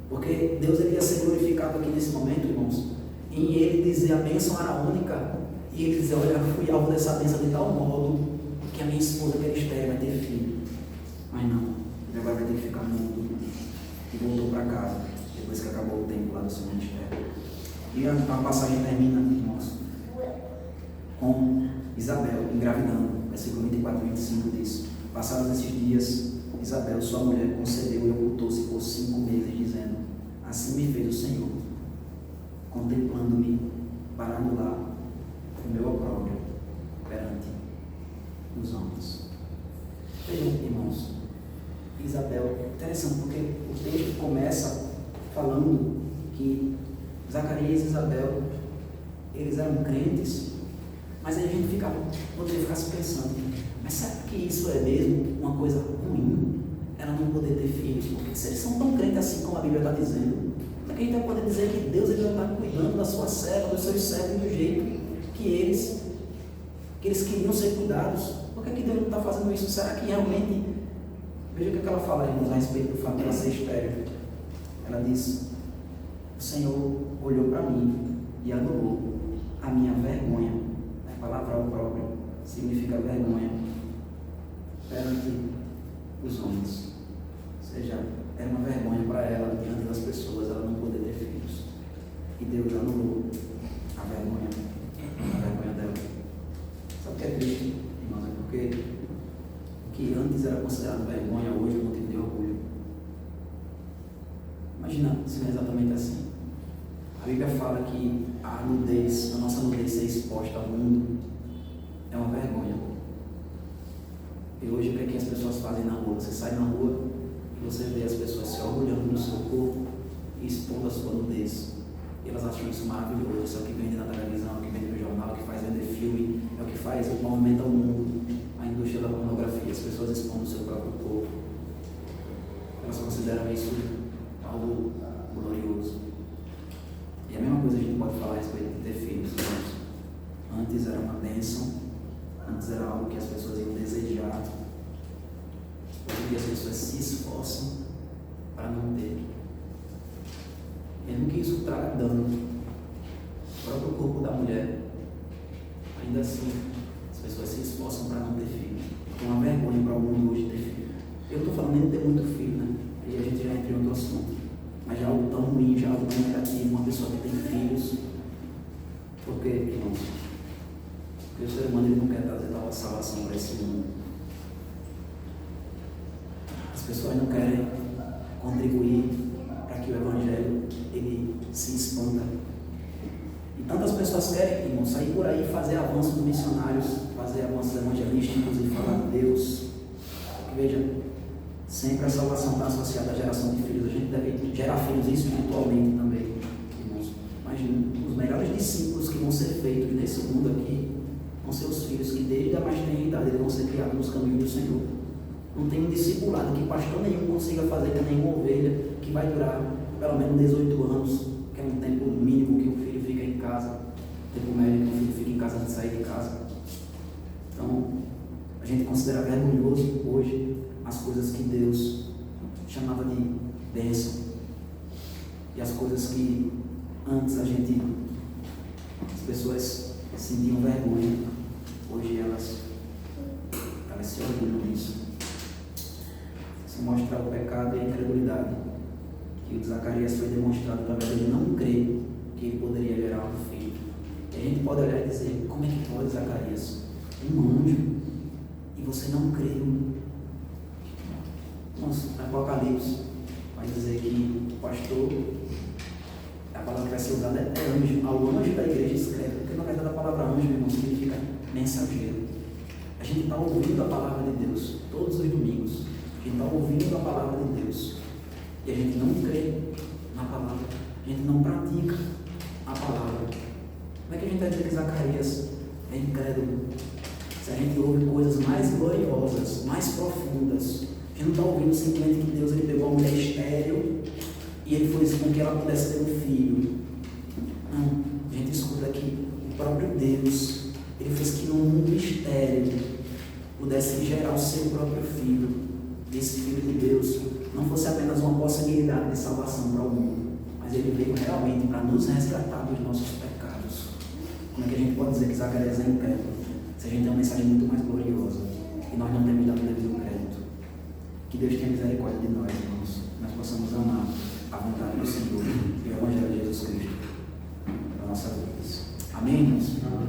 Porque Deus ele ia ser glorificado aqui nesse momento, irmãos, em ele dizer a bênção araônica, e ele dizer, olha, fui alvo dessa bênção de tal modo que a minha esposa, que era estéril, vai ter filho. Mas não, ele agora vai ter que ficar mudo. E voltou para casa, depois que acabou o tempo lá do seu ministério. E a passagem termina, irmãos, com Isabel engravidando. Versículo 24 e 25 diz, passados esses dias, Isabel, sua mulher, concebeu e ocultou-se por 5 meses, dizendo, assim me fez o Senhor, contemplando-me para anular o meu opróbrio perante os homens. Vejam, irmãos, Isabel, interessante, porque o texto começa falando que Zacarias e Isabel, eles eram crentes, mas aí a gente poderia ficar se pensando, mas será que isso é mesmo uma coisa ruim? Ela não poder ter filhos? Porque se eles são tão crentes assim como a Bíblia está dizendo, como é que a gente vai poder dizer que Deus ele não está cuidando da sua serva, dos seus servos do jeito que eles queriam ser cuidados? Por que Deus não está fazendo isso? Será que realmente... Veja o que ela fala, irmãos, a respeito do fato de ela ser estéril. Ela diz, o Senhor olhou para mim e anulou a minha vergonha. A palavra opróbrio significa vergonha perante os homens. Ou seja, era uma vergonha para ela, diante das pessoas, ela não poder ter filhos. E Deus anulou a vergonha dela. Sabe o que é triste, irmãos? É porque o que antes era considerado vergonha, hoje é motivo de orgulho. Imagina se não é exatamente assim. A Bíblia fala que a nossa nudez ser exposta ao mundo é uma vergonha. E hoje o que é que as pessoas fazem na rua? Você sai na rua e você vê as pessoas se orgulhando do seu corpo e expondo a sua nudez. E elas acham isso maravilhoso. Isso é o que vende na televisão, é o que vende no jornal, é o que faz vender filme, é o que faz aumentar o mundo, a indústria da pornografia. As pessoas expondo o seu próprio corpo. Elas consideram isso algo glorioso. E a mesma coisa a gente pode falar a respeito de ter filhos, irmãos. Antes era uma bênção, antes era algo que as pessoas iam desejar. Hoje em dia as pessoas se esforçam para não ter. Mesmo que isso traga dano ao próprio corpo da mulher, ainda assim as pessoas se esforçam para não ter filho. É uma vergonha para o mundo hoje ter filho. Eu não estou falando nem de ter muito filho, né? Aí a gente já entra em outro assunto. Mas já algo tão ruim, já algo tão negativo, uma pessoa que tem filhos. Por quê, irmãos? Porque o ser humano ele não quer trazer tal salvação para esse mundo. As pessoas não querem contribuir para que o Evangelho ele se expanda. E tantas pessoas querem, irmãos, sair por aí, fazer avanços missionários, fazer avanços evangelísticos e falar de Deus. Porque veja, sempre a salvação está associada à geração de filhos. A gente deve gerar filhos espiritualmente também, irmãos. Imagina, os melhores discípulos que vão ser feitos nesse mundo aqui vão ser os filhos que desde a mais tenra idade eles vão ser criados nos caminhos do Senhor. Não tem um discipulado que pastor nenhum consiga fazer que nem uma ovelha que vai durar pelo menos 18 anos, que é um tempo mínimo que o filho fica em casa, tempo médio que o filho fica em casa antes de sair de casa. Então, a gente considera vergonhoso hoje as coisas que Deus chamava de bênção e as coisas que antes as pessoas sentiam vergonha, hoje elas se orgulham disso. Isso mostra o pecado e a incredulidade que o Zacarias foi demonstrado através de não crer que ele poderia gerar um filho. E a gente pode olhar e dizer, como é que pode, Zacarias? Um anjo e você não creu? Nossa, Apocalipse vai dizer que o pastor, a palavra que vai ser usada é anjo. Ao anjo da igreja escreve, porque na verdade a palavra anjo, irmão, significa mensageiro. A gente está ouvindo a palavra de Deus todos os domingos. A gente está ouvindo a palavra de Deus e a gente não crê na palavra, a gente não pratica a palavra. Como é que a gente vai dizer que Zacarias é incrédulo? Se a gente ouve coisas mais gloriosas, mais profundas, a gente não está ouvindo simplesmente que Deus ele pegou uma mulher estéril e ele fez com que ela pudesse ter um filho. Não, a gente escuta que o próprio Deus ele fez que num mundo estéril pudesse gerar o seu próprio filho. E esse filho de Deus não fosse apenas uma possibilidade de salvação para o mundo, mas ele veio realmente para nos resgatar dos nossos pecados. Como é que a gente pode dizer que Zacarias é incrédulo? Se a gente tem uma mensagem muito mais gloriosa e nós não temos dado devido crédito. Que Deus tenha misericórdia de nós, irmãos, que nós possamos amar a vontade do Senhor e o Evangelho de Jesus Cristo para nossas vidas. Amém, irmãos?